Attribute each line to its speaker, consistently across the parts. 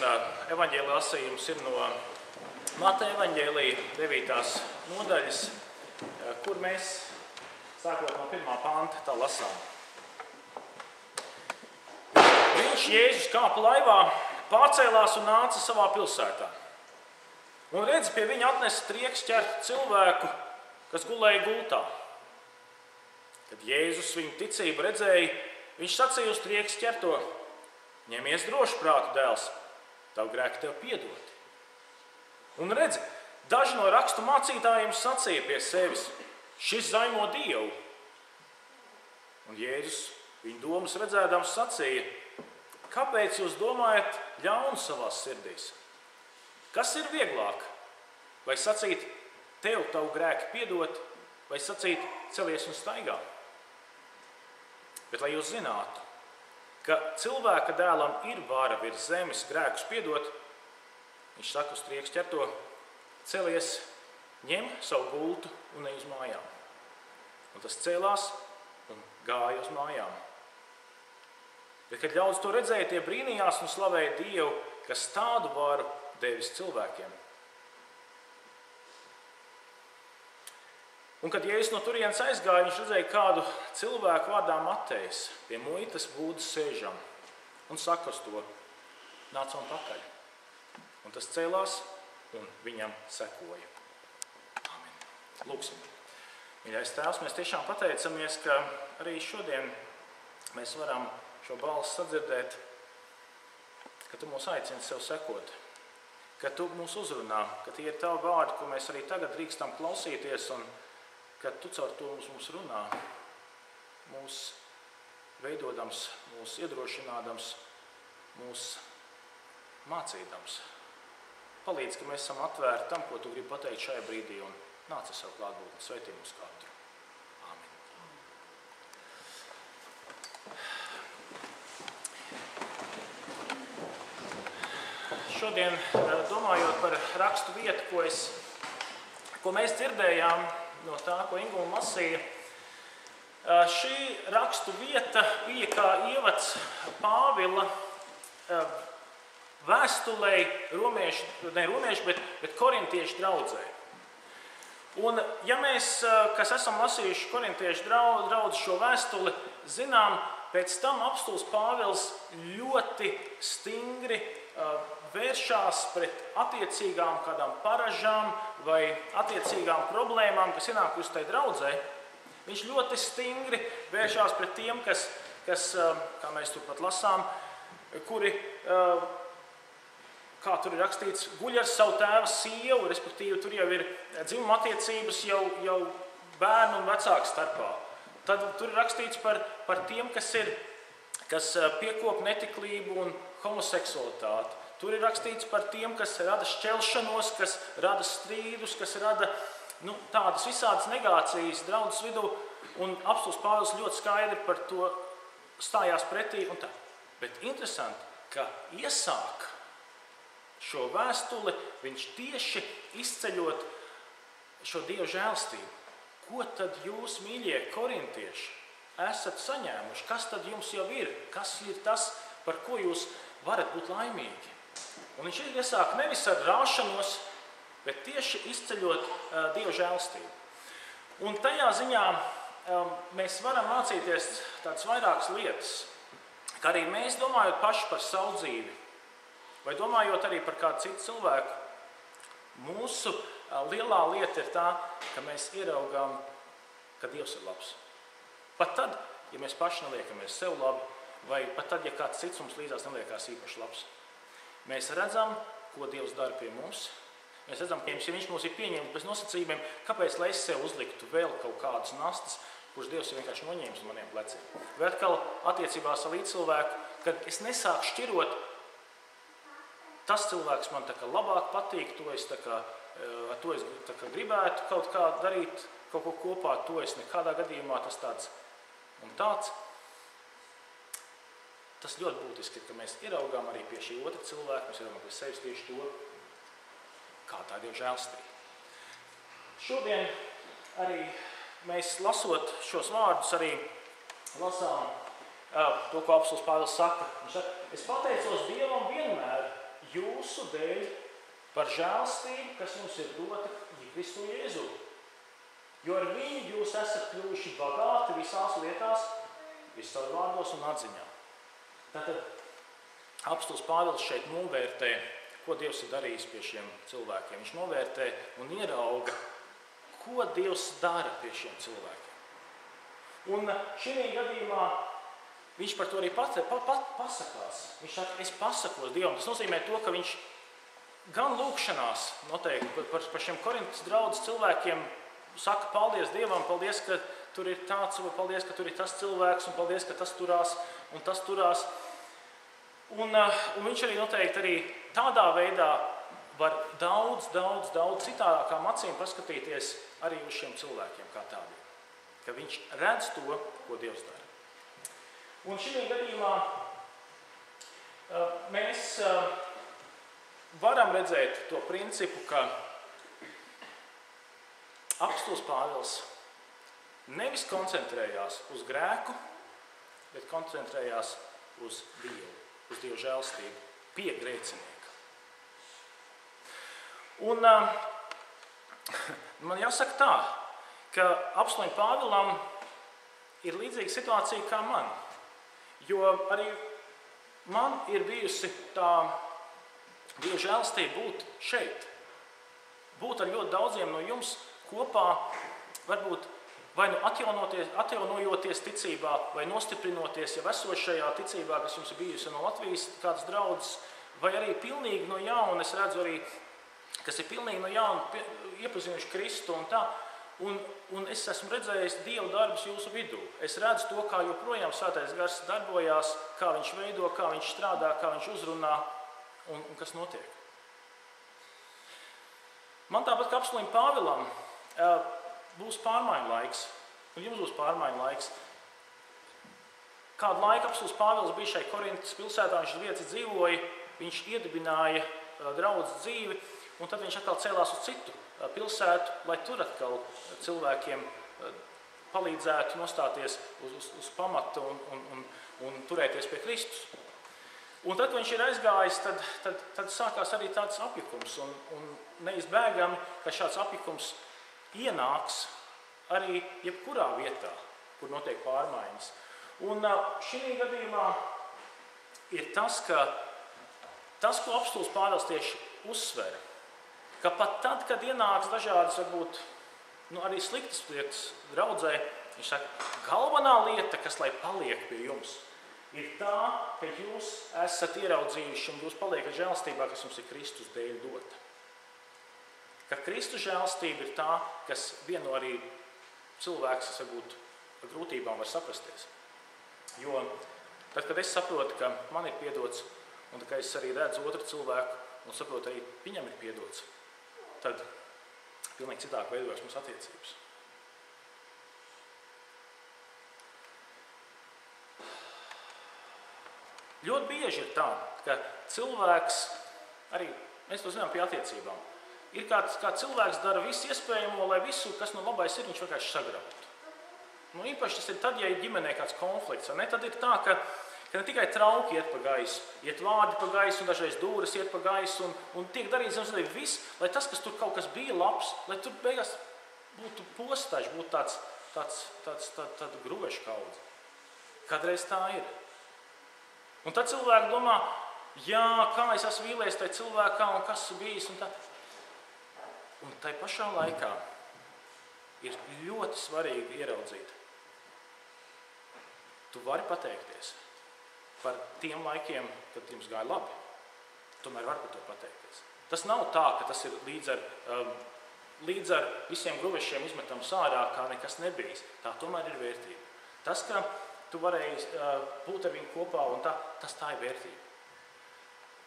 Speaker 1: evaņģēlija lasījums ir no Mateja evaņģēlija 9. nodaļas, kur mēs, sākot no 1. panta, tā lasām. Viņš, Jēzus, kāpa laivā, pārcēlās un nāca savā pilsētā. Un redz, pie viņa atnesa trieks ķertu cilvēku, kas gulēja gultā. Kad Jēzus viņu ticību redzēja, viņš sacīja uz trieks ķerto: ņemies droši, prātu dēls, tavu grēki tev piedoti. Un redzi, daži no rakstu mācītājiem sacīja pie sevis: šis zaimo Dievu. Un Jēzus viņu domas redzēdams sacīja: kāpēc jūs domājat ļaunu savās sirdīs? Kas ir vieglāk? Vai sacīt, tev tavu grēki piedot, vai sacīt, celies un staigā? Bet lai jūs zinātu, ka cilvēka dēlam ir vara virs zemes grēkus piedot, viņš saka uz trieks ķerto: celies, ņem savu gultu un ej uz mājām. Un tas cēlās un gāja uz mājām. Bet, kad ļaudis to redzēja, tie brīnījās un slavēja Dievu, kas tādu varu devis cilvēkiem. Un, kad Jēzus no turienes aizgāja, viņš redzēja kādu cilvēku vārdā Matejs pie muitas būdas sēžam un saka uz to: nāc man pakaļ. Un tas cēlās un viņam sekoja. Amen. Lūksim. Mīļais Tēvs, mēs tiešām pateicamies, ka arī šodien mēs varam šo balsi sadzirdēt, ka Tu mūs aicini sev sekot, ka Tu mūs uzrunā, ka tie ir Tavi vārdi, ko mēs arī tagad drīkstam klausīties, un ka Tu caur to mums runā, mūs veidodams, mūs iedrošinādams, mūs mācīdams. Palīdz, ka mēs esam atvērti tam, ko Tu gribi pateikt šajā brīdī, un nāc ar savu klātbūtni, sveitī mūs katru. Āmen. Šodien, domājot par rakstu vietu, ko mēs dzirdējām no tā, ko Ingūna lasīja, šī rakstu vieta bija kā ievads Pāvila vēstulei bet korintiešu draudzē. Un ja mēs, kas esam lasījuši korintiešu draudzi šo vēstuli, zinām, pēc tam apstults Pāvils ļoti stingri vēršās pret attiecīgām kādām paražām vai attiecīgām problēmām, kas ienākusi tai draudzē. Viņš ļoti stingri vēršās pret tiem, kas kā mēs tur pat lasām, kuri, kā tur ir rakstīts, guļ ar savu tēva sievu, respektīvi tur jau ir dzimuma attiecības jau bērnu un vecāku starpā. Tad tur ir rakstīts par tiem, kas piekop netiklību un homoseksualitāti. Tur ir rakstīts par tiem, kas rada šķelšanos, kas rada strīdus, kas rada tādas visādas negācijas draudzes vidū. Un apstults Pāvils ļoti skaidri par to stājās pretī. Un tā. Bet interesanti, ka iesāk šo vēstuli viņš tieši izceļot šo Dieva žēlstību. Ko tad jūs, mīļie korintieši, esat saņēmuši? Kas tad jums jau ir? Kas ir tas, par ko jūs varat būt laimīgi? Un viņš iesāk nevis ar rāšanos, bet tieši izceļot Dieva žēlstību. Un tajā ziņā mēs varam mācīties tādas vairākas lietas, ka arī mēs, domājot paši par savu dzīvi, vai domājot arī par kādu citu cilvēku, mūsu lielā lieta ir tā, ka mēs ieraugām, ka Dievs ir labs. Pat tad, ja mēs paši neliekamies sev labi, vai pat tad, ja kāds cits mums līdzās neliekās īpaši labs. Mēs redzam, ko Dievs dara pie mums. Mēs redzam, ka ja viņš mūs ir pieņēmis bez nosacījumiem, kāpēc lai es sev uzliktu vēl kaut kādas nastas, kuras Dievs ir vienkārši noņēmis maniem pleciem. Vai atkal attiecībās ar līdzcilvēku, kad es nesāku šķirot, tas cilvēks man tā kā labāk patīk, to es gribētu kaut kā darīt, kaut ko kopā, to es nekādā gadījumā tas tāds un tāds. Tas ļoti būtiski, ka mēs ieraugām arī pie šī otra cilvēka, mēs ieraugām pie sevis tieši to, kā tā ir Dieva žēlstība. Šodien arī mēs lasot šos vārdus arī lasām to, ko apostuls Pāvils saka. Viņš saka, es pateicos Dievam vienmēr, jūsu dēļ, par žēlstību, kas jums ir dota Kristu Jēzu. Jo ar viņu jūs esat kļuvuši bagāti visās lietās, visos vārdos un atziņā. Tātad apostols Pāvils šeit novērtē, ko Dievs ir darījis pie šiem cilvēkiem. Viņš novērtē un ierauga, ko Dievs dara pie šiem cilvēkiem. Un šī gadījumā viņš par to arī pasakās. Viņš saka, es pasakos Dievam. Tas nozīmē to, ka viņš gan lūkšanās noteikti par šiem Korintas draudzes cilvēkiem saka paldies Dievam, paldies, ka tur ir tāds, vai paldies, ka tur ir tas cilvēks, un paldies, ka tas turās un tas turās. Un viņš arī noteikti arī tādā veidā var daudz citādākām acīm paskatīties arī uz šiem cilvēkiem kā tādiem. Ka viņš redz to, ko Dievs dara. Un šī gadījumā mēs varam redzēt to principu, ka apostols Pāvils nevis koncentrējās uz grēku, bet koncentrējās uz Dievu, uz Dieva žēlstību pie grēcinieka. Un man jāsaka tā, ka apostolim Pāvilam ir līdzīga situācija kā man. Jo arī man ir bijusi tā Dieva žēlstība būt šeit. Būt ar ļoti daudziem no jums kopā, varbūt vai nu atjaunojoties ticībā, vai nostiprinoties jau esošajā ticībā, kas jums ir bijusi no Latvijas kādas draudzes, vai arī pilnīgi no jauna, es redzu arī, kas ir pilnīgi no jauna iepazinuši Kristu un tā. Un es esmu redzējis Dieva darbus jūsu vidū. Es redzu to, kā joprojām Svētais Gars darbojās, kā viņš veido, kā viņš strādā, kā viņš uzrunā un kas notiek. Man tāpat kā apostolim Pāvilam būs pārmaiņu laiks, un jums būs pārmaiņu laiks. Kādu laiku apostols Pāvils bija šai Korintas pilsētā, viņš vietas dzīvoja, viņš iedibināja draudzes dzīvi, un tad viņš atkal cēlās uz citu pilsētu, lai tur atkal cilvēkiem palīdzētu nostāties uz pamata un turēties pie Kristus. Un tad, kad viņš ir aizgājis, tad sākās arī tāds apjukums. Un neizbēgami, ka šāds apjukums ienāks arī jebkurā vietā, kur notiek pārmaiņas. Un šī gadījumā ir tas, ko apostols Pāvils tieši uzsver, ka pat tad, kad ienāks dažādas, varbūt, arī sliktas lietas draudzē, viņš saka, galvenā lieta, kas lai paliek pie jums, ir tā, ka jūs esat ieraudzījuši un jūs paliekat žēlstībā, kas jums ir Kristus dēļ dota. Ka Kristus žēlstība ir tā, kas vieno arī cilvēks, kas varbūt ar grūtībām var saprasties. Jo tad, kad es saprotu, ka man ir piedots, un ka es arī redzu otru cilvēku, un saprotu, arī viņam ir piedots, tad pilnīgi citāk veidojas mums attiecības. Ļoti bieži ir tā, ka cilvēks, arī mēs to zinām pie attiecībām, ir kā cilvēks dara visu iespējamo, lai visu, kas no labais ir, viņš vienkārši sagrautu. Īpaši tas ir tad, ja ir ģimenē kāds konflikts. Tad ir tā, ka ne tikai trauki iet pa gaisu, iet vārdi pa gaisu un dažreiz dūres iet pa gaisu un tiek darīts viss, lai tas, kas tur kaut kas bija labs, lai tur beigās būtu postaļš, būtu tāda gruveša kaudze. Kādreiz tā ir. Un tad cilvēki domā, jā, kā es esmu vīlies tajā cilvēkā un kas ir bijis un tā. Un tai pašā laikā ir ļoti svarīgi ieraudzīt. Tu vari pateikties par tiem laikiem, kad jums gāja labi. Tomēr var par to pateikties. Tas nav tā, ka tas ir līdz ar visiem gruvešiem izmetams ārā, kā nekas nebijis. Tā tomēr ir vērtība. Tas, ka tu varēji būt ar viņu kopā, un tas tā ir vērtība.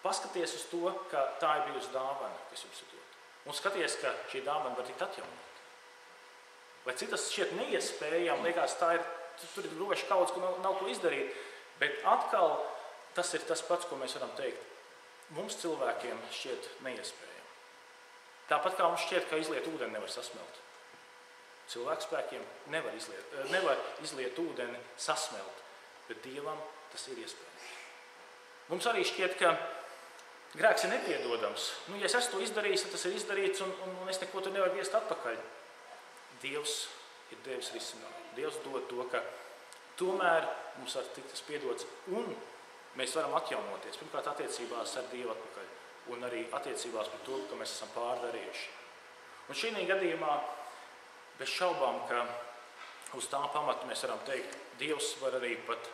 Speaker 1: Paskaties uz to, ka tā ir bijusi dāvana, kas jums ir dota. Un skaties, ka šī dāvana var tikt atjaunot. Vai citas šķiet neiespējami, liekas, tur ir gruveša kaudze, ko nav ko izdarīt. Bet atkal tas ir tas pats, ko mēs varam teikt. Mums cilvēkiem šķiet neiespējami. Tāpat kā mums šķiet, ka izliet ūdeni nevar sasmelt. Cilvēku spēkiem nevar izliet ūdeni sasmelt, bet Dievam tas ir iespējams. Mums arī šķiet, ka grēks ir nepiedodams. Ja es esmu to izdarījis, tad tas ir izdarīts un es neko tur nevaru viest atpakaļ. Dievs ir devis risinājumu. Dievs dod to, ka tomēr mums var tikt tas piedots un mēs varam atjaunoties. Pirmkārt, attiecībās ar Dievu atpakaļ un arī attiecībās par to, ka mēs esam pārdarījuši. Un šī gadījumā bez šaubām, ka uz tā pamata mēs varam teikt, Dievs var arī pat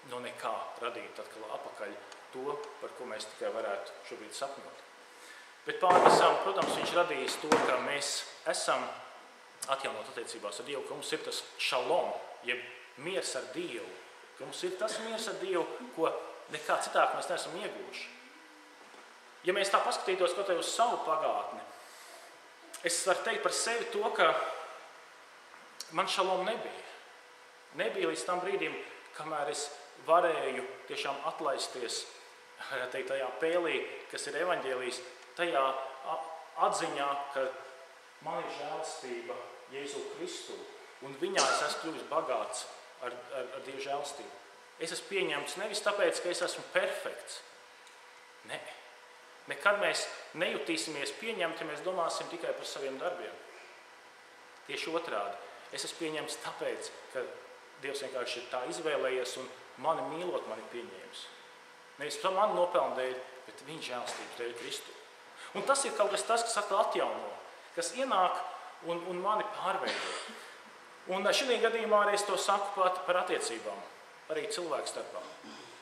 Speaker 1: no nekā radīt atkal atpakaļ to, par ko mēs tikai varētu šobrīd sapņot. Bet pār visam, protams, viņš radījis to, ka mēs esam atjaunot attiecībās ar Dievu, ka mums ir tas šalom, jeb miers ar Dievu, ka mums ir tas miers ar Dievu, ko nekā citāk mēs neesam ieguvuši. Ja mēs tā paskatītos kaut kā uz savu pagātni, es varu teikt par sevi to, ka man šalom nebija. Nebija līdz tam brīdim, kamēr es varēju tiešām atlaisties tajā pēlī, kas ir evaņģēlijs, tajā atziņā, ka man ir žēlastība Jēzu Kristu, un viņā es esmu kļuvis bagāts ar Dieva žēlastību. Es esmu pieņemts nevis tāpēc, ka es esmu perfekts. Nē. Nekad mēs nejutīsimies pieņemti, ja mēs domāsim tikai par saviem darbiem. Tieši otrādi. Es esmu pieņemts tāpēc, ka Dievs vienkārši ir tā izvēlējies un mani mīlot, mani pieņēmis. Nevis mani nopelnu dēļ, bet viņa žēlastības dēļ Kristu. Un tas ir kaut kas tas, kas atkal atjauno, kas ienāk un mani pārveido. Un šī gadījumā arī es to saku pat par attiecībām, arī cilvēku starpā.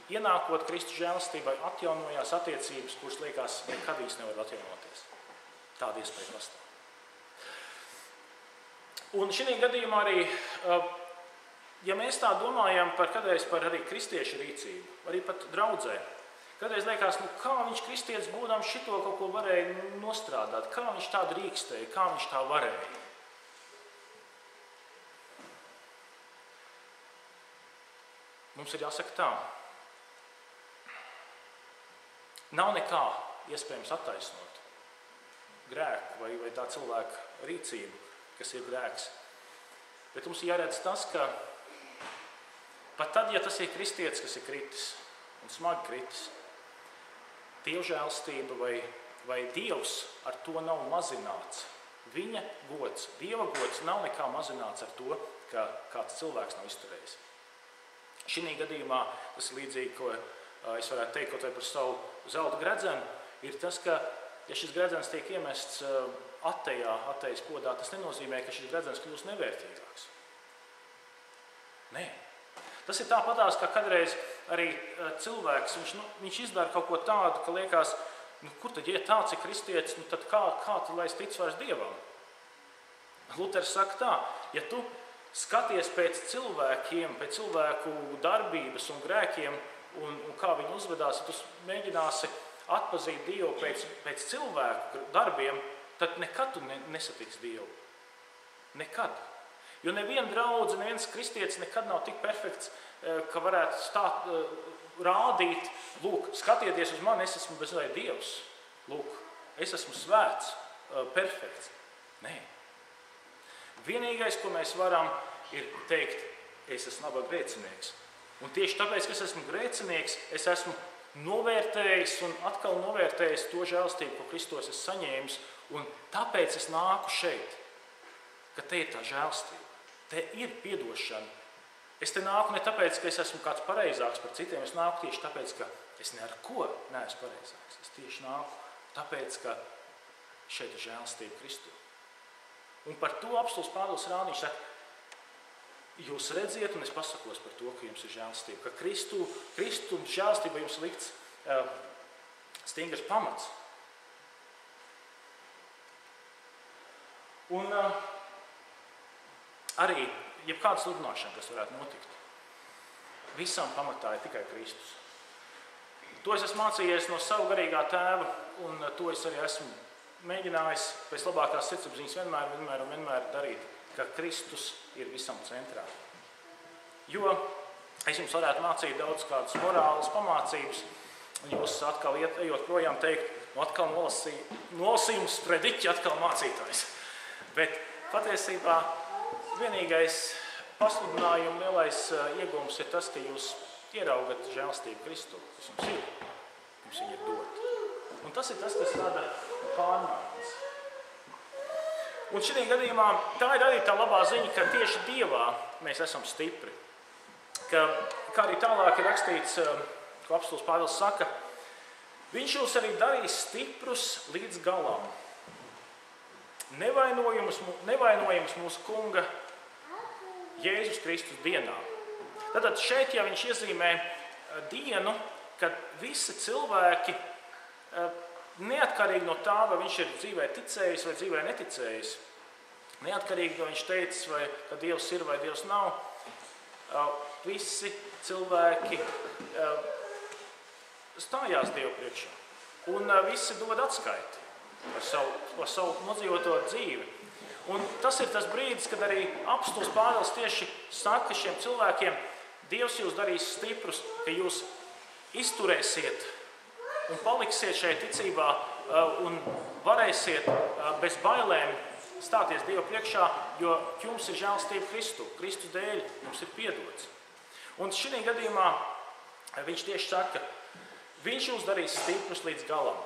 Speaker 1: Ienākot Kristu žēlastībai, atjaunojās attiecības, kuras liekas nekad īsti nevar atjaunoties. Tāda iespēja pastāv. Un šī gadījumā arī, ja mēs tā domājam kādreiz par arī kristiešu rīcību, arī pat draudzē, kādreiz liekas, kā viņš kristietis būdams šito kaut ko varēja nostrādāt, kā viņš tā drīkstēja, kā viņš tā varēja. Mums ir jāsaka tā. Nav nekā iespējams attaisnot grēku vai tā cilvēka rīcību, kas ir grēks. Bet mums jāredz tas, ka pat tad, ja tas ir kristietis, kas ir kritis un smagi kritis, Dieva žēlastība vai Dievs ar to nav mazināts. Viņa gods, Dieva gods nav nekā mazināts ar to, ka kāds cilvēks nav izturējis. Šī gadījumā tas ir līdzīgi, ko es varētu teikt kaut vai par savu zelta gredzenu, ir tas, ka, ja šis gredzens tiek iemests atejas podā, tas nenozīmē, ka šis gredzens kļūst nevērtīgāks. Nē. Tas ir tāpatās, kā kādreiz arī cilvēks, viņš izdara kaut ko tādu, ka liekas, kur tad, ja tāds ir kristietis, tad kā tad, lai es ticu vairs Dievam? Luters saka tā, ja tu skaties pēc cilvēkiem, pēc cilvēku darbības un grēkiem un kā viņi uzvedās, ja tu mēģināsi atpazīt Dievu pēc cilvēku darbiem, tad nekad tu nesatiksi Dievu. Nekad. Jo neviena draudze, neviens kristietis nekad nav tik perfekts, ka varētu rādīt, lūk, skatieties uz mani, es esmu bezvēj Dievs. Lūk, es esmu svēts, perfekts. Nē. Vienīgais, ko mēs varam, ir teikt, es esmu nabaga grēcinieks. Un tieši tāpēc, ka es esmu grēcinieks, es esmu novērtējis un atkal novērtējis to žēlastību, ko Kristos es saņēmis, un tāpēc es nāku šeit, ka te ir tā žēlastība, te ir piedošana. Es te nāku ne tāpēc, ka es esmu kāds pareizāks par citiem, es nāku tieši tāpēc, ka es ne ar ko neesmu pareizāks. Es tieši nāku tāpēc, ka šeit ir žēlastība Kristu. Un par to apostuls Pāvils rāda, viņš saka, jūs redziet, un es pasakos par to, ka jums ir žēlastība, ka Kristu žēlastība jums likts stingrs pamats. Un arī, jebkāda sludināšana, kas varētu notikt, visam pamatā ir tikai Kristus. To es esmu mācījies no savu garīgā tēva, un to es arī esmu mēģinājis pēc labākās sirdsapziņas vienmēr darīt, ka Kristus ir visam centrā. Jo es jums varētu mācīt daudz kādas morālas pamācības, un jūs atkal ejot projām teikt, atkal nolasījums prediķi, atkal mācītājs. Bet patiesībā vienīgais pasludinājuma lielais iegūms ir tas, ka jūs ieraugat žēlastību Kristu, kas jums ir. jums viņi ir doti. Un tas ir tas, kas rada pārmaiņas. Un šī gadījumā tā ir arī tā labā ziņa, ka tieši Dievā mēs esam stipri. Kā arī tālāk ir rakstīts, ko apostuls Pāvils saka, viņš jūs arī darīs stiprus līdz galam. Nevainojams mūsu kunga Jēzus Kristus dienā. Tātad šeit, ja viņš iezīmē dienu, kad visi cilvēki, neatkarīgi no tā, vai viņš ir dzīvē ticējis vai dzīvē neticējis, neatkarīgi no viņš teicis, vai ka Dievs ir vai Dievs nav, visi cilvēki stājās Dievu priekšā. Un visi dod atskaiti par savu nodzīvoto dzīvi. Un tas ir tas brīdis, kad arī apostols Pāvils tieši saka šiem cilvēkiem, Dievs jūs darīs stiprus, ka jūs izturēsiet un paliksiet šajā ticībā un varēsiet bez bailēm stāties Dievu priekšā, jo jums ir žēlastība Kristus dēļ, jums ir piedots. Un šī gadījumā viņš tieši saka, viņš jūs darīs stiprus līdz galam.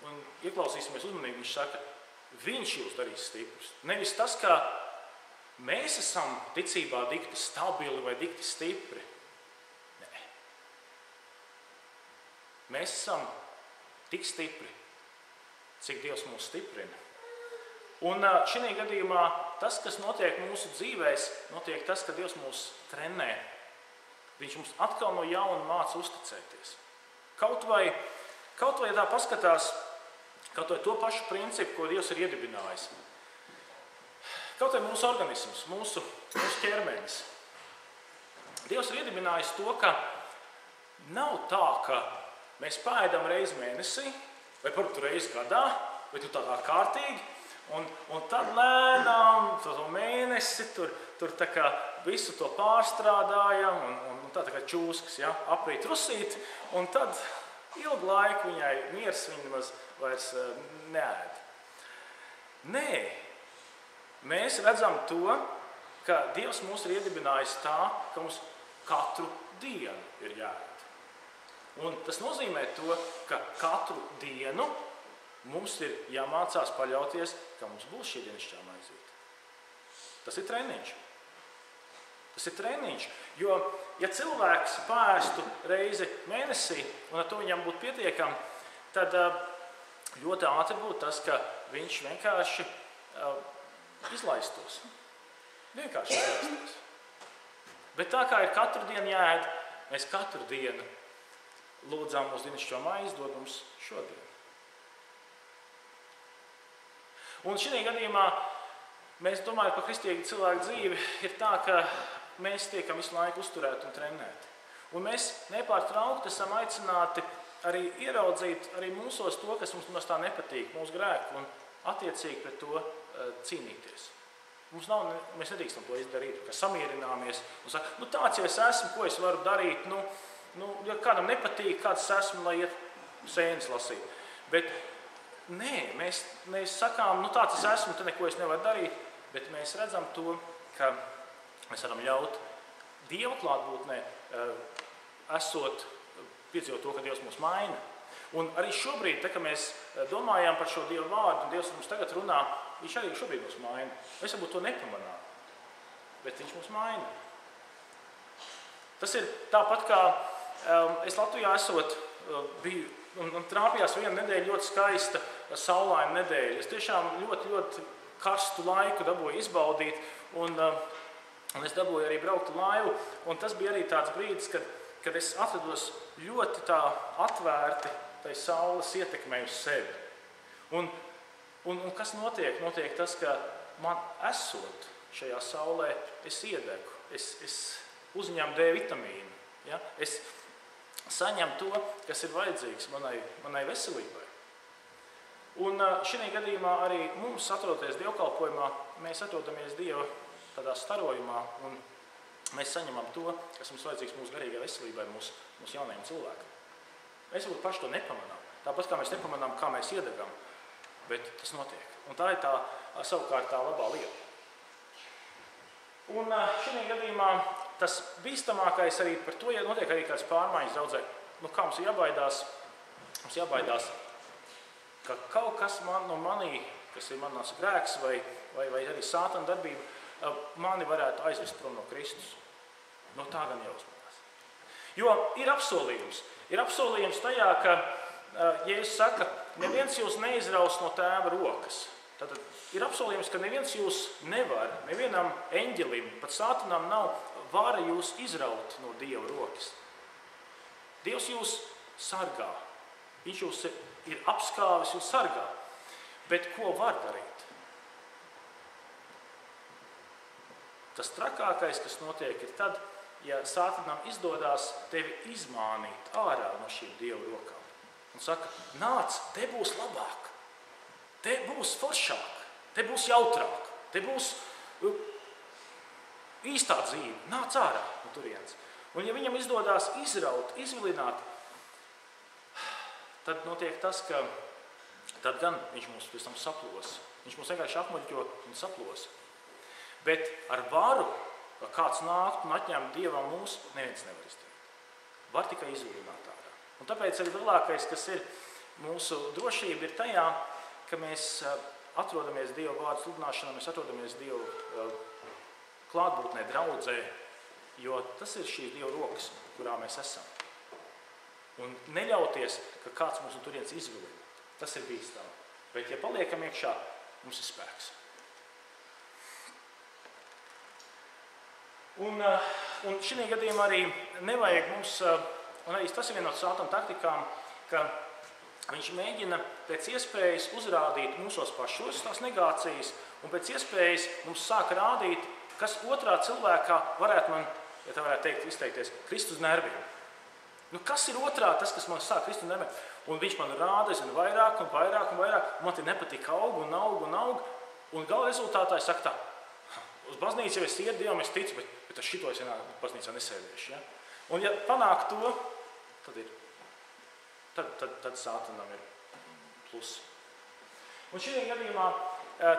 Speaker 1: Un ieklausīsimies uzmanīgi, viņš saka, viņš jūs darīs stiprus. Nevis tas, ka mēs esam ticībā dikti stabili vai dikti stipri. Nē. Mēs esam tik stipri, cik Dievs mūs stiprina. Un šī gadījumā tas, kas notiek mūsu dzīvēs, notiek tas, ka Dievs mūs trenē. Viņš mums atkal no jauna māca uzticēties. Kaut vai tā paskatās, kaut vai to pašu principu, ko Dievs ir iedibinājis. Kaut vai mūsu organisms, mūsu ķermenis. Dievs ir iedibinājis to, ka nav tā, ka mēs pēdam reizi mēnesī, vai pat reizi gadā, vai tu tā kā kārtīgi, un tad lēnām to mēnesi tur tā kā visu to pārstrādājam, un tā kā čūskas, ja, aprīt rusīt, un tad ilgu laiku viņai miers viņa vairs neēd. Nē, mēs redzam to, ka Dievs mūs ir iedibinājis tā, ka mums katru dienu ir jāēd. Un tas nozīmē to, ka katru dienu mums ir jāmācās paļauties, ka mums būs šī dienasčā maizīte. Tas ir treniņš. Tas ir treniņš, jo, ja cilvēks pēstu reizi mēnesī, un ar to viņam būtu pietiekami, tad ļoti ātri būtu tas, ka viņš vienkārši izlaistos. Vienkārši izlaistos. Bet tā kā ir katru dienu jāēd, mēs katru dienu lūdzām mūsu dienascho maizi, dod mums šodien. Un šī gadījumā mēs domājam par kristīgu cilvēku dzīvi ir tā, ka mēs tiekam visu laiku uzturēti un trenēti. Un mēs nepārtraukti esam aicināti arī ieraudzīt arī mūsos to, kas mums tā nepatīk, mūsu grēku, un attiecīgi pret to cīnīties. Mēs nedrīkstam to izdarīt, ka samierināmies un saka, tāds jau es esmu, ko es varu darīt, ja kādam nepatīk, kāds esmu, lai iet sēnes lasīt. Bet nē, mēs sakām, tāds es esmu, tad neko es nevaru darīt, bet mēs redzam to, ka mēs varam ļaut Dieva klātbūtnē, esot piedzīvot to, ka Dievs mūs maina. Un arī šobrīd, kad mēs domājam par šo Dieva vārdu, un Dievs mums tagad runā, viņš arī šobrīd mūs maina. Mēs varbūt to nepamanām, bet viņš mūs maina. Tas ir tāpat kā es Latvijā esot biju, un trāpījās viena nedēļa ļoti skaista, saulaina nedēļa. Es tiešām ļoti, ļoti karstu laiku dabūju izbaudīt, un es dabūju arī braukt laivu. Un tas bija arī tāds brīdis, kad es atrados ļoti tā atvērti tai saules ietekmei uz sevi. Un kas notiek? Notiek tas, ka man esot šajā saulē, es iedegu, es uzņemu D vitamīnu. Ja? Es saņemu to, kas ir vajadzīgs manai veselībai. Un šī gadījumā arī mums, atrodoties dievkalpojumā, mēs atrodamies Dieva tādā starojumā, un mēs saņemam to, kas mums vajadzīgs mūsu garīgai veselībai, mūsu jaunajiem cilvēkiem. Mēs varbūt paši to nepamanām. Tāpat kā mēs nepamanām, kā mēs iedegam, bet tas notiek. Un tā ir savukārt tā labā lieta. Un šī gadījumā tas bīstamākais arī par to, ja notiek arī kāds pārmaiņas draudzē, kā mums ir jābaidās, mums jābaidās, ka kaut kas no manī, kas ir manas grēks vai arī sātana darbība, mani varētu aizvest prom no Kristus. No tā gan jāuzmanās. Jo ir apsolījums. Ir apsolījums tajā, ka Jēzus saka, neviens jūs neizraus no Tēva rokas. Tātad ir apsolījums, ka neviens jūs nevar, nevienam eņģelim, pat sātanam nav vara jūs izraut no Dieva rokas. Dievs jūs sargā. Viņš jūs ir apskāvis un sargā. Bet ko var darīt? Tas trakākais, kas notiek, ir tad, ja sātanam izdodās tevi izmānīt ārā no šīm Dieva rokām. Un saka, nāc, te būs labāk, te būs foršāk, te būs jautrāk, te būs īstā dzīve, nāc ārā no turienes. Un ja viņam izdodās izraut, izvilināt, tad notiek tas, ka tad gan viņš mūs pēc tam saplos. Viņš mūs vienkārši apmuļķo un saplos. Bet ar varu, ka kāds nākt un atņemt Dievam mūs, neviens nevar izdarīt. Var tikai izvilināt ārā. Un tāpēc arī lielākais, kas ir mūsu drošība, ir tajā, ka mēs atrodamies Dieva vārdu sludināšanā, mēs atrodamies Dieva klātbūtnē, draudzē, jo tas ir šīs Dieva rokas, kurā mēs esam. Un neļauties, ka kāds mūs no turienes izvilina. Tas ir bīstami. Bet, ja paliekam iekšā, mums ir spēks. Un šī gadījumā arī nevajag mums, un arī tas ir viena no sātana taktikām, ka viņš mēģina pēc iespējas uzrādīt mūsos pašos tās negācijas, un pēc iespējas mums sāk rādīt, kas otrā cilvēkā varētu man, ja tā varētu teikt, izteikties, krist uz nerviem. Nu, kas ir otrā, tas, kas man sāk krist uz nerviem? Un viņš man rāda, vairāk un vairāk, un man te nepatīk aug, un gala rezultātā es saku tā, uz baznīcu jau es ietu Dievam, es ticu, bet ar šito es baznīcā nesēdēšu. Ja? Un ja panāk to, tad sātanam ir plus. Un šī gadījumā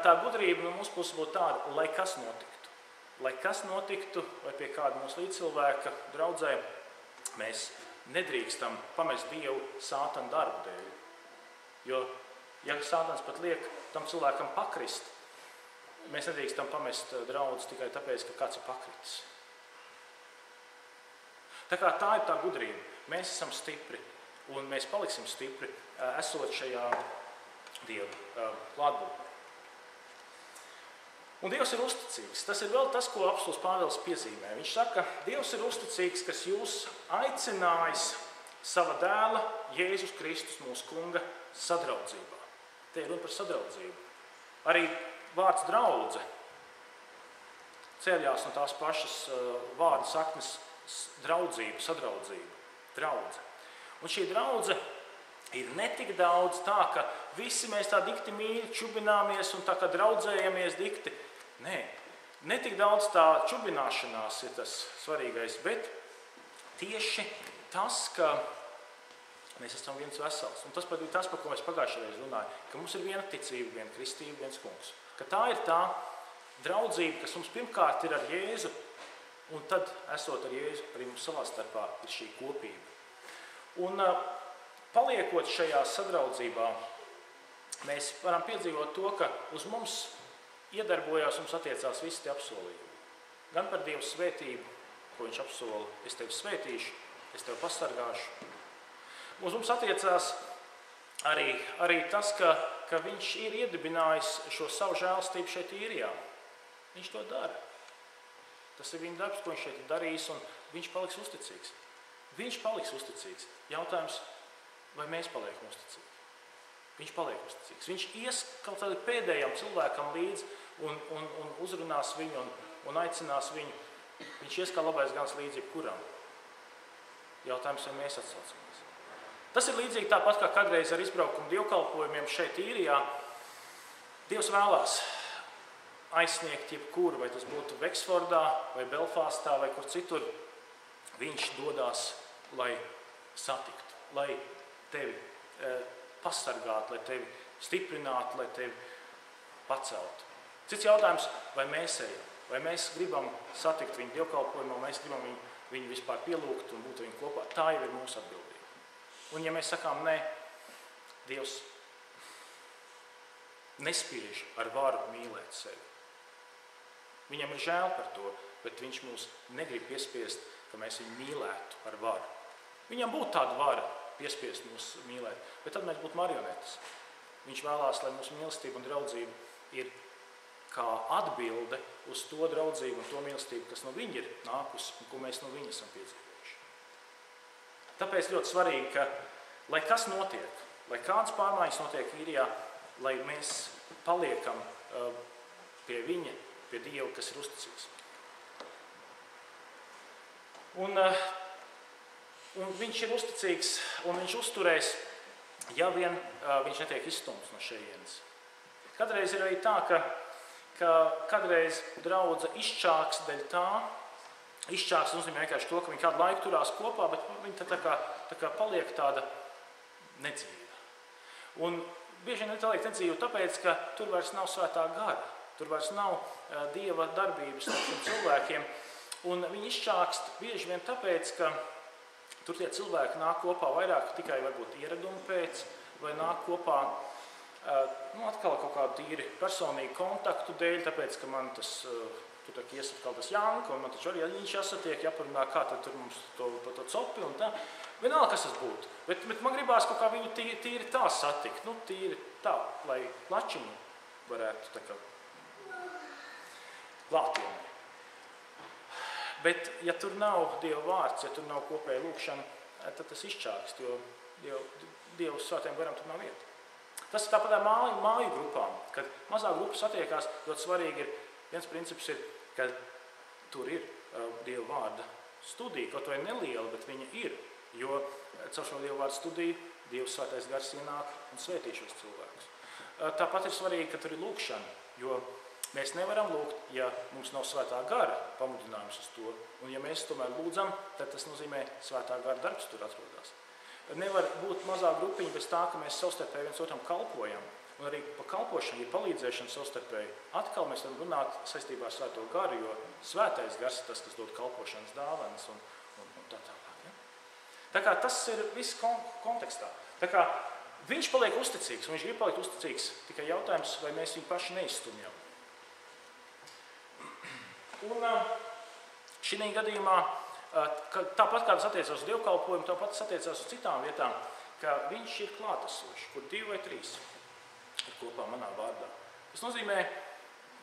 Speaker 1: tā gudrība no mūsu puses būtu tāda, lai kas notiktu. Lai kas notiktu, vai pie kāda mūsu līdzcilvēka draudzē, mēs nedrīkstam pamest Dievu sātana darbu dēļ. Jo, ja sātans pat liek tam cilvēkam pakrist, mēs nedrīkstam pamest draudzi tikai tāpēc, ka kāds ir pakritis. Tā kā tā ir tā gudrība. Mēs esam stipri, un mēs paliksim stipri, esot šajā Dieva klātbūtnē. Un Dievs ir uzticīgs. Tas ir vēl tas, ko apostols Pāvils piezīmē. Viņš saka, Dievs ir uzticīgs, kas jūs aicinājis sava dēla Jēzus Kristus mūsu kunga sadraudzībā. Te ir runa par sadraudzību. Arī vārds draudze ceļās no tās pašas vārdu saknes draudzība, sadraudzība, draudze. Un šī draudze ir ne tik daudz tā, ka visi mēs tā dikti mīļi čubināmies un tā kā draudzējamies dikti. Nē, ne tik daudz tā čubināšanās ir tas svarīgais, bet tieši tas, ka mēs esam viens vesels. Un tas bija tas, par ko mēs pagājušajā reizē runājām, ka mums ir viena ticība, viena kristība, viens kungs. Ka tā ir tā draudzība, kas mums pirmkārt ir ar Jēzu, un tad, esot ar Jēzu, arī mums savā starpā ir šī kopība. Un paliekot šajā sadraudzībā, mēs varam piedzīvot to, ka uz mums iedarbojās, mums attiecās visi tie apsolījumi. Gan par Dievu svētību, ko viņš apsola, es tevi svētīšu, es tevi pasargāšu. Uz mums attiecās arī tas, ka viņš ir iedibinājis šo savu žēlastību šeit Īrijā. Viņš to dara. Tas ir viņa darbs, ko viņš šeit ir darījis, un viņš paliks uzticīgs. Viņš paliks uzticīgs. Jautājums, vai mēs paliekam uzticīgi? Viņš paliek uzticīgs. Viņš ies kaut kādam pēdējam cilvēkam līdzi un uzrunās viņu un aicinās viņu. Viņš ies kā labais gans līdzi jebkuram. Jautājums, vai mēs atsaucamies. Tas ir līdzīgi tāpat kā kādreiz ar izbraukumu dievkalpojumiem šeit Īrijā. Dievs vēlās aizsniegt jebkuru, vai tas būtu Veksfordā, vai Belfāstā, vai kur citur. Viņš dodās, lai satiktu, lai tevi pasargātu, lai tevi stiprinātu, lai tevi paceltu. Cits jautājums, vai mēs ejam, vai mēs gribam satikt viņu dievkalpojumā, mēs gribam viņu vispār pielūgt un būt viņu kopā. Tā jau ir mūsu atbildība. Un ja mēs sakām nē, Dievs nespiež ar varu mīlēt sevi. Viņam ir žēl par to, bet viņš mūs negrib piespiest, ka mēs viņu mīlētu ar varu. Viņam būtu tāda vara piespiest mūs mīlēt, bet tad mēs būtu marionetes. Viņš vēlās, lai mūsu mīlestība un draudzība ir kā atbilde uz to draudzību un to mīlestību, kas no viņa ir nākusi un ko mēs no viņa esam piedzīvojuši. Tāpēc ļoti svarīgi, ka, lai kas notiek, lai kādas pārmaiņas notiek Īrijā, lai mēs paliekam pie viņa, pie Dieva, kas ir uzticīgs. Un viņš ir uzticīgs un viņš uzturēs, ja vien viņš netiek izstumts no šejienes. Kadreiz ir arī tā, ka kadreiz draudze izčāks dēļ tā. Izčāks nozīmē vienkārši to, ka viņi kādu laiku turās kopā, bet viņi tā kā paliek tāda nedzīva. Un bieži vien paliek nedzīva tāpēc, ka tur vairs nav svētā gara. Tur vairs nav Dieva darbības ar šiem cilvēkiem. Un viņi izčākst bieži vien tāpēc, ka tur tie cilvēki nāk kopā vairāk tikai varbūt ieradumu pēc, vai nāk kopā atkal kaut kādu tīri personīgu kontaktu dēļ, tāpēc, ka man tas, tur tā ies atkal tas Janka, un man taču arī viņš jāsatiek, jāparunā, kā tad tur mums to copi un tā. Vienalga, kas tas būtu. Bet man gribās kaut kā viņu tīri tā satikt, tīri tā, lai lačiņu varētu tā kā klātienē. Bet, ja tur nav Dieva vārds, ja tur nav kopēja lūkšana, tad tas izčākst, jo Dieva svētajam garam tur nav vieta. Tas ir tāpat ar māju grupām, kad mazā grupa satiekās, ļoti svarīgi ir, viens princips ir, ka tur ir Dieva vārda studija, kaut vai neliela, bet viņa ir, jo caur šo Dieva vārda studiju Dieva svētais gars ienāk un svētī šos cilvēkus. Tāpat ir svarīgi, ka tur ir lūkšana, jo mēs nevaram lūgt, ja mums nav svētā gara pamudinājums uz to. Un ja mēs tomēr lūdzam, tad tas nozīmē svētā gara darbs tur atrodas. Nevar būt mazā grupiņa bez tā, ka mēs savstarpēji viens otram kalpojam. Un arī pa kalpošanu, ja palīdzēšanu savstarpēji, atkal mēs varam runāt saistībā ar svēto garu, jo svētais gars ir tas, kas dod kalpošanas dāvanas un tā tālāk. Ja? Tā kā tas ir viss kontekstā. Tā kā viņš paliek uzticīgs, un viņš grib palikt uzticīgs, tikai jautājums, vai mēs viņu paši neizstumjam. Un šī gadījumā, tāpat kā tas attiecās uz dievkalpojumu, tāpat tas attiecās uz citām vietām, ka viņš ir klātesošs, kur 2 vai 3 ir kopā manā vārdā. Tas nozīmē,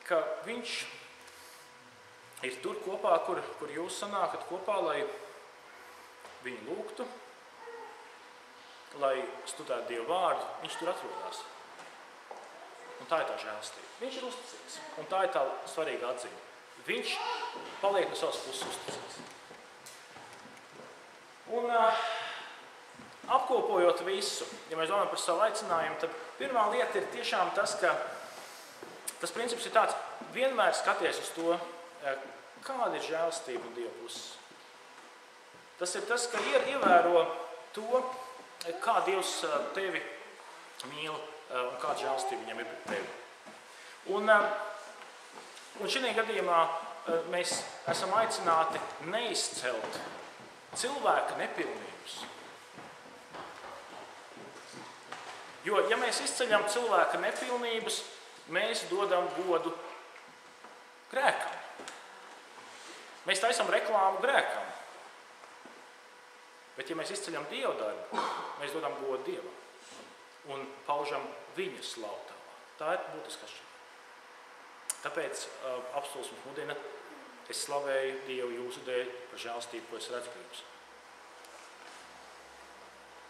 Speaker 1: ka viņš ir tur kopā, kur jūs sanākat kopā, lai viņu lūgtu, lai studētu Dievu vārdu, viņš tur atrodas. Un tā ir tā žēlastība. Viņš ir uzticīgs, un tā ir tā svarīga atziņa. Viņš paliek no savas puses uzticīgs. Un apkopojot visu, ja mēs domājam par savu aicinājumu, tad pirmā lieta ir tiešām tas, ka tas princips ir tāds, vienmēr skaties uz to, kāda ir žēlastība no Dieva puses. Tas ir tas, ka ievēro to, kā Dievs tevi mīl un kāda žēlastība viņam ir pret tevi. Un šī gadījumā mēs esam aicināti neizcelt cilvēka nepilnības. Jo, ja mēs izceļam cilvēka nepilnības, mēs dodam godu grēkam. Mēs taisam reklāmu grēkam. Bet, ja mēs izceļam Dieva darbu, mēs dodam godu Dievam un paužam viņa slavu tālāk. Tā ir būtiska šķirība. Tāpēc apostuls mums mudina, es slavēju Dievu jūsu dēļ par žēlastību, ko es redzu pie jums.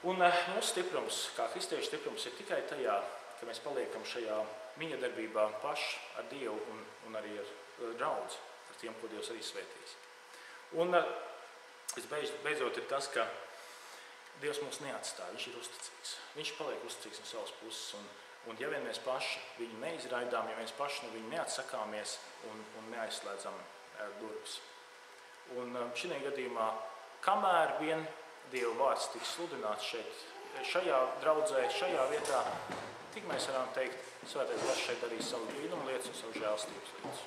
Speaker 1: Un mūsu stiprums, kā kristiešu stiprums, ir tikai tajā, ka mēs paliekam šajā viņa darbībā paši ar Dievu un arī ar draudzi, ar tiem, ko Dievs arī svētīs. Un visbeidzot ir tas, ka Dievs mūs neatstāja, viņš ir uzticīgs. Viņš paliek uzticīgs no savas puses. Un ja vien mēs paši viņu neizraidām, ja mēs paši no viņu neatsakāmies un neaizslēdzam durvis. Un šī gadījumā, kamēr vien Dieva vārds tiks sludināts šeit, šajā draudzē, šajā vietā, tik mēs varam teikt, svētais gars šeit darīs savu brīnumu lietas un savu žēlastības lietas.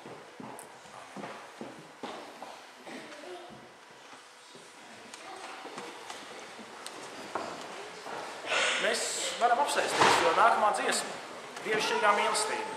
Speaker 1: Mēs varam apsēsties, jo nākamā dziesma - dievišķīgā mīlestība.